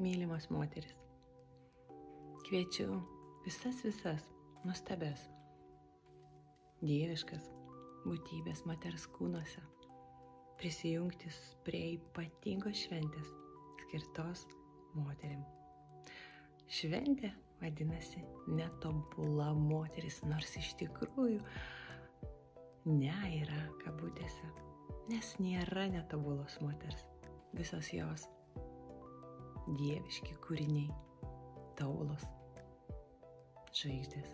mylimas moteris. Kviečiu visas nuostabias, dieviškas būtybės moters kūnuose prisijungti prie ypatingos šventės skirtos moterim. Šventė vadinasi netobula moteris, nors iš tikrųjų yra kabutėse, nes nėra netobulos moters. Visos jos dieviški kūriniai, taulos, žvaigždės.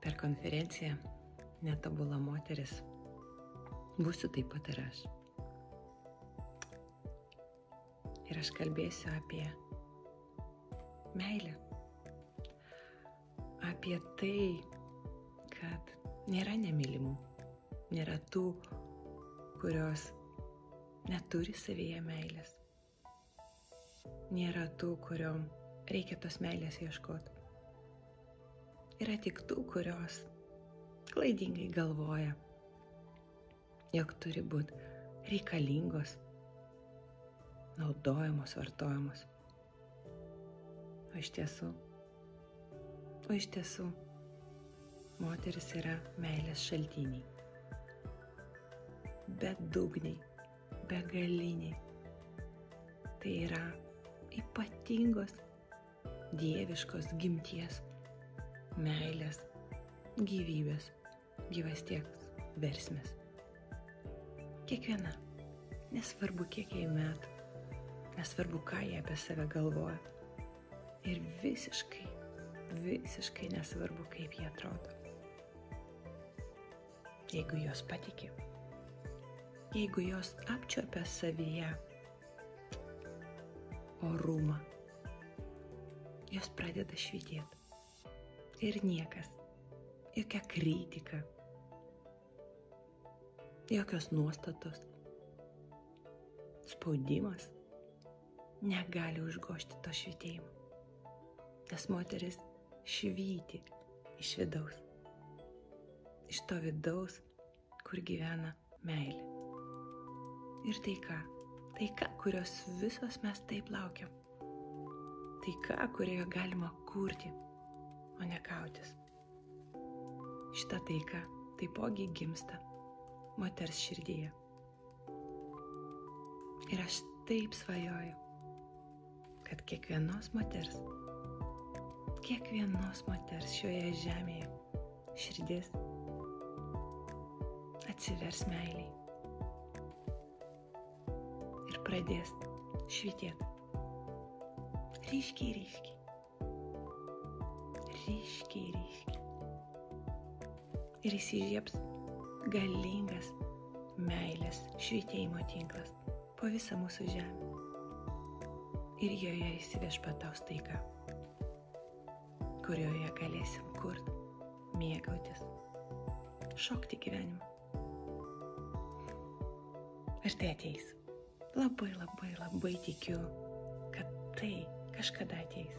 Per konferenciją netobula moteris būsiu taip pat ir aš. Ir aš kalbėsiu apie meilę. Apie tai, kad nėra nemylimų, nėra tų, kurios neturi savyje meilės. Nėra tų, kuriom reikia tos meilės ieškoti. Yra tik tų, kurios klaidingai galvoja, jog turi būti reikalingos, naudojamos, vartojamos. O iš tiesų, moteris yra meilės šaltiniai. Bedugniai, begaliniai. Tai yra ypatingos, dieviškos gimties, meilės, gyvybės, gyvasties versmės. Kiekviena, nesvarbu kiek jai metų, nesvarbu ką jie apie save galvoja. Ir visiškai nesvarbu, kaip jie atrodo. Jeigu jos patiki, jeigu jos apčiuopia savyje orumą, jos pradeda švytėti. Ir niekas, jokia kritika, jokios nuostatos, spaudimas negali užgožti to švytėjimo. Nes moteris švyti iš vidaus. Iš to vidaus, kur gyvena meilė. Ir taika, kurios visos mes taip laukiam. Taika, kurioje galima kurti, o ne kautis. Šita taika taipogi gimsta moters širdyje. Ir aš taip svajoju, kad kiekvienos moters šioje žemėje širdis atsivers meiliai ir pradės švytėti ryškiai. Ir įsižiebs galingas meilės švytėjimo tinklas po visą mūsų žemę. Ir joje įsiviešpataus taika, kurioje galėsim kurti, mėgautis, šokti gyvenimą. Ir tai ateis. Labai tikiu, kad tai kažkada ateis.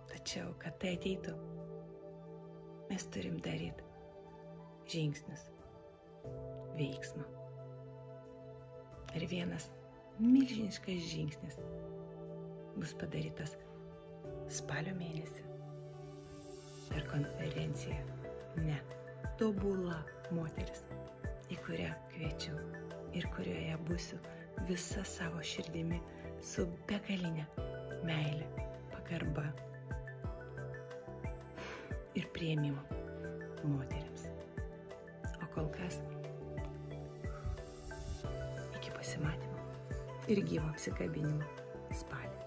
Tačiau, kad tai ateitų, mes turim daryti žingsnius, veiksmą. Ir vienas milžiniškas žingsnis bus padarytas spalio mėnesį per konferenciją Netobula moteris, į kurią kviečiu ir kurioje būsiu visa savo širdimi su begalinė meilė, pagarba ir priėmimo moterims. O kol kas iki pasimatymo ir gyvo apsikabinimo spalį.